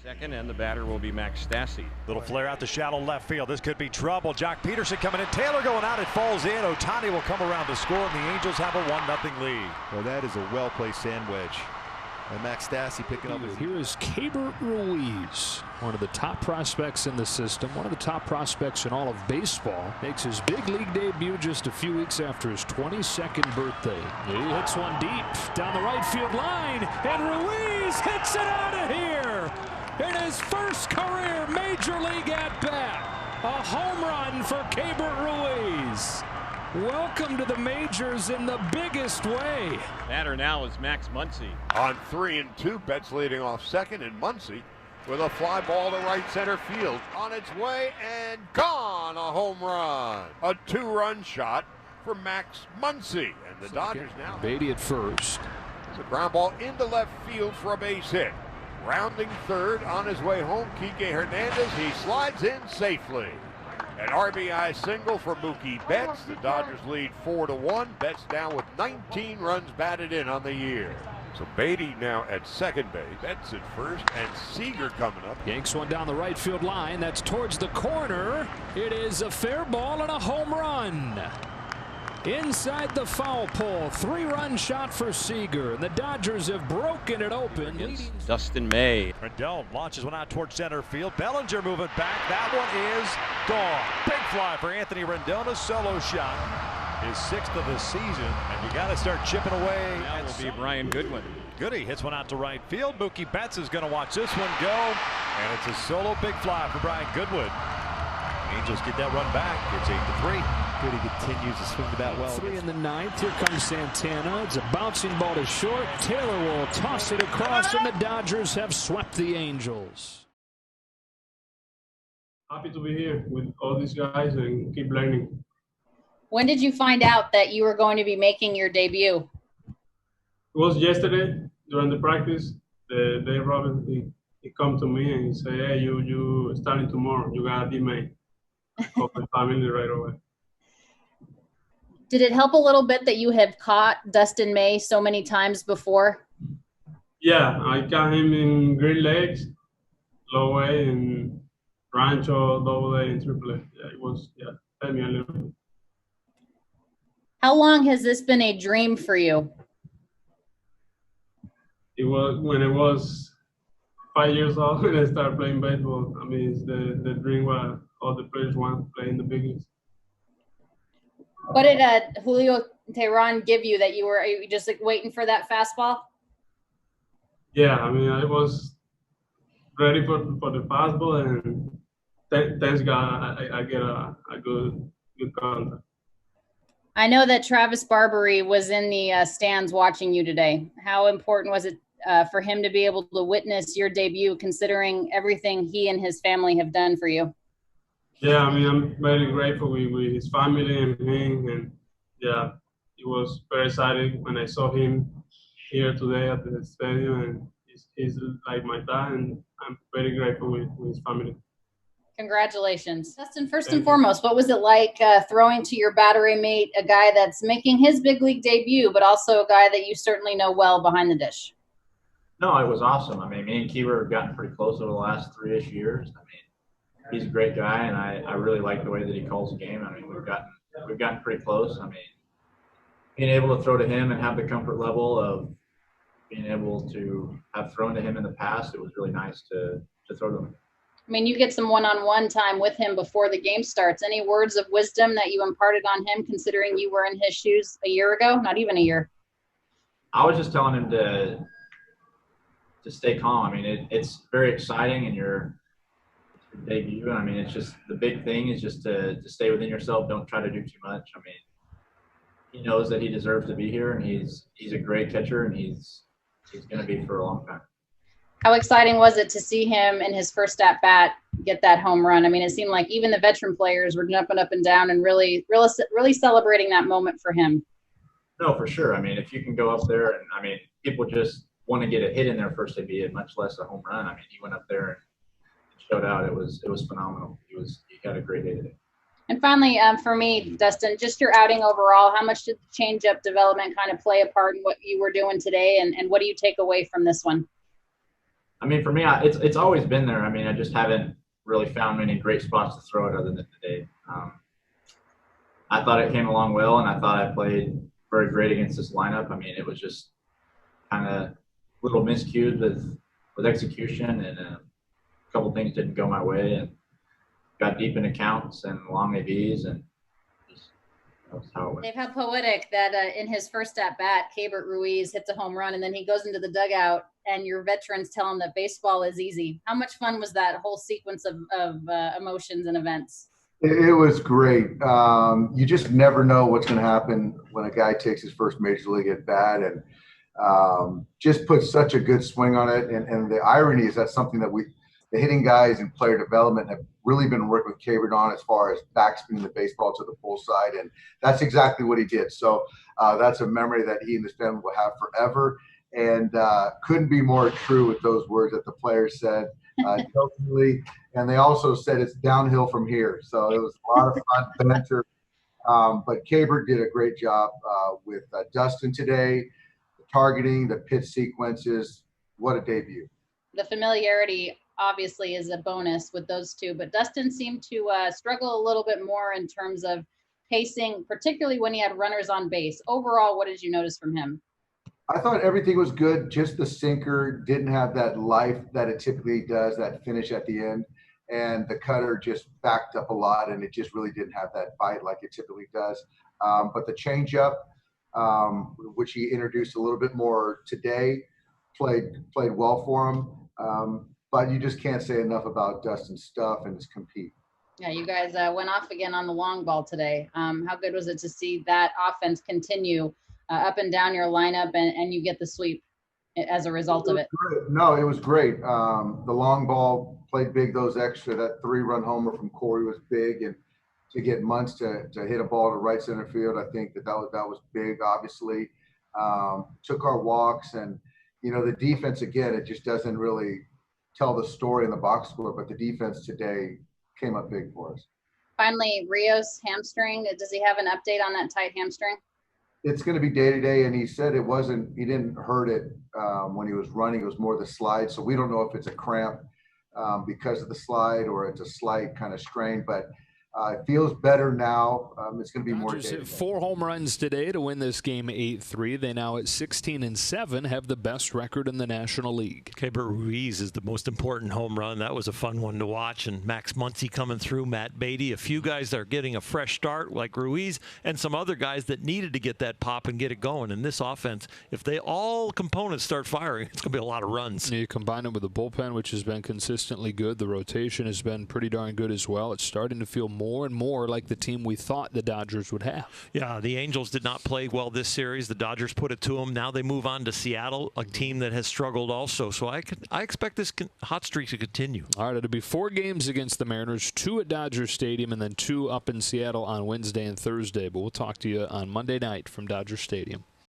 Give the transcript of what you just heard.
Second, and the batter will be Max Stassi. Little flare out to shallow left field. This could be trouble. Jock Peterson coming in. Taylor going out. It falls in. Ohtani will come around to score, and the Angels have a 1-0 lead. Well, that is a well-placed sand wedge. And Max Stassi picking up. Here is Keibert Ruiz, one of the top prospects in the system, one of the top prospects in all of baseball. Makes his big league debut just a few weeks after his 22nd birthday. He hits one deep down the right field line, and Ruiz hits it out of here in his first career major league at bat. A home run for Keibert Ruiz. Welcome to the majors in the biggest way. Batter now is Max Muncy. On 3-2, Betts leading off second, and Muncy with a fly ball to right center field. On its way and gone, a home run. A 2-run shot for Max Muncy. And the Dodgers now. Beatty at first. It's a ground ball into left field for a base hit. Rounding third on his way home, Kike Hernandez. He slides in safely. An RBI single for Mookie Betts. The Dodgers lead 4-1. Betts down with 19 runs batted in on the year. So Beatty now at second base. Betts at first, and Seager coming up. Yanks one down the right field line. That's towards the corner. It is a fair ball and a home run. Inside the foul pole, 3-run shot for Seager, and the Dodgers have broken it open. Dustin May. Rendon launches one out towards center field. Bellinger moving back. That one is gone. Big fly for Anthony Rendon. A solo shot. His 6th of the season, and you got to start chipping away. That will be Brian Goodwin. Goody hits one out to right field. Mookie Betts is going to watch this one go, and it's a solo big fly for Brian Goodwin. Angels get that run back. It's 8-3. Goody continues to swing the bat well. 3 in the 9th. Here comes Santana. It's a bouncing ball to short. Taylor will toss it across, and the Dodgers have swept the Angels. Happy to be here with all these guys and keep learning. When did you find out that you were going to be making your debut? It was yesterday during the practice. The day Robin, he come to me and he said, "Hey, you starting tomorrow. You got a teammate." Called my family right away. Did it help a little bit that you have caught Dustin May so many times before? Yeah, I got him in Great Lakes, low A, and Rancho, double A, and triple A. Yeah, it was, helped me a little bit. How long has this been a dream for you? It was when I was 5 years old when I started playing baseball. I mean, it's the dream what all the players want to play in the big leagues. What did Julio Teheran give you that are you just like waiting for that fastball? Yeah, I mean, I was ready for the fastball, and thanks God I get a good contact. I know that Travis Barbary was in the stands watching you today. How important was it for him to be able to witness your debut, considering everything he and his family have done for you? Yeah, I mean, I'm very grateful with his family and him, and yeah, it was very exciting when I saw him here today at the stadium, and he's like my dad, and I'm very grateful with his family. Congratulations. Dustin, first and foremost, what was it like throwing to your battery mate, a guy that's making his big league debut, but also a guy that you certainly know well behind the dish? No, it was awesome. I mean, me and Keibert have gotten pretty close over the last 3-ish years. I mean, he's a great guy, and I really like the way that he calls the game. I mean, we've gotten pretty close. I mean, being able to throw to him and have the comfort level of being able to have thrown to him in the past, it was really nice to throw to him. I mean, you get some one-on-one time with him before the game starts. Any words of wisdom that you imparted on him, considering you were in his shoes a year ago? Not even a year. I was just telling him to stay calm. I mean, it's very exciting, and your debut. I mean, it's just the big thing is just to stay within yourself. Don't try to do too much. I mean, he knows that he deserves to be here, and he's a great catcher, and he's going to be for a long time. How exciting was it to see him in his first at bat get that home run? I mean, it seemed like even the veteran players were jumping up and down and really celebrating that moment for him. No, for sure. I mean, if you can go up there, and I mean, people just want to get a hit in their first debut, much less a home run. I mean, he went up there and showed out. It was phenomenal. He had a great day today. And finally, for me, Dustin, just your outing overall, how much did the change-up development kind of play a part in what you were doing today, and what do you take away from this one? I mean, for me, it's always been there. I mean, I just haven't really found many great spots to throw it other than today. I thought it came along well, and I thought I played very great against this lineup. I mean, it was just kind of little miscued with execution, and a couple things didn't go my way, and got deep into counts and long ABs, and just that was how it went. Dave, how poetic that in his first at bat, Keibert Ruiz hits a home run, and then he goes into the dugout, and your veterans tell him that baseball is easy. How much fun was that whole sequence of emotions and events? It was great. You just never know what's going to happen when a guy takes his first major league at bat, and just puts such a good swing on it. And the irony is that's something that the hitting guys and player development have really been working with Keibert on as far as backspinning the baseball to the pull side, and that's exactly what he did. So that's a memory that he and his family will have forever, and couldn't be more true with those words that the players said jokingly. And they also said it's downhill from here. So it was a lot of fun banter. But Keibert did a great job with Dustin today, the targeting, the pitch sequences. What a debut. The familiarity obviously is a bonus with those two, but Dustin seemed to struggle a little bit more in terms of pacing, particularly when he had runners on base. Overall, what did you notice from him? I thought everything was good. Just the sinker didn't have that life that it typically does, that finish at the end. And the cutter just backed up a lot, and it just really didn't have that bite like it typically does. But the changeup, which he introduced a little bit more today, played well for him. But you just can't say enough about Dustin's stuff and his compete. Yeah, you guys went off again on the long ball today. How good was it to see that offense continue up and down your lineup, and you get the sweep as a result of it? No, it was great. The long ball played big. Those extra, that 3-run homer from Corey was big, and to get Muntz to hit a ball to right center field, I think that was big. Obviously, took our walks, and the defense again. It just doesn't really tell the story in the box score, but the defense today came up big for us. Finally, Rios hamstring. Does he have an update on that tight hamstring? It's going to be day-to-day, and he said he didn't hurt it when he was running. It was more the slide. So we don't know if it's a cramp because of the slide or it's a slight kind of strain, but it feels better now. It's going to be more Dodgers day-to-day. hit 4 home runs today to win this game 8-3. They now at 16-7 have the best record in the National League. Keibert Ruiz is the most important home run. That was a fun one to watch. And Max Muncy coming through, Matt Beatty, a few guys that are getting a fresh start like Ruiz, and some other guys that needed to get that pop and get it going. And this offense, if all components start firing, it's going to be a lot of runs. You combine it with the bullpen, which has been consistently good. The rotation has been pretty darn good as well. It's starting to feel more and more like the team we thought the Dodgers would have. Yeah, the Angels did not play well this series. The Dodgers put it to them. Now they move on to Seattle, a team that has struggled also. So I expect this hot streak to continue. All right, it'll be 4 games against the Mariners, 2 at Dodger Stadium, and then 2 up in Seattle on Wednesday and Thursday. But we'll talk to you on Monday night from Dodger Stadium.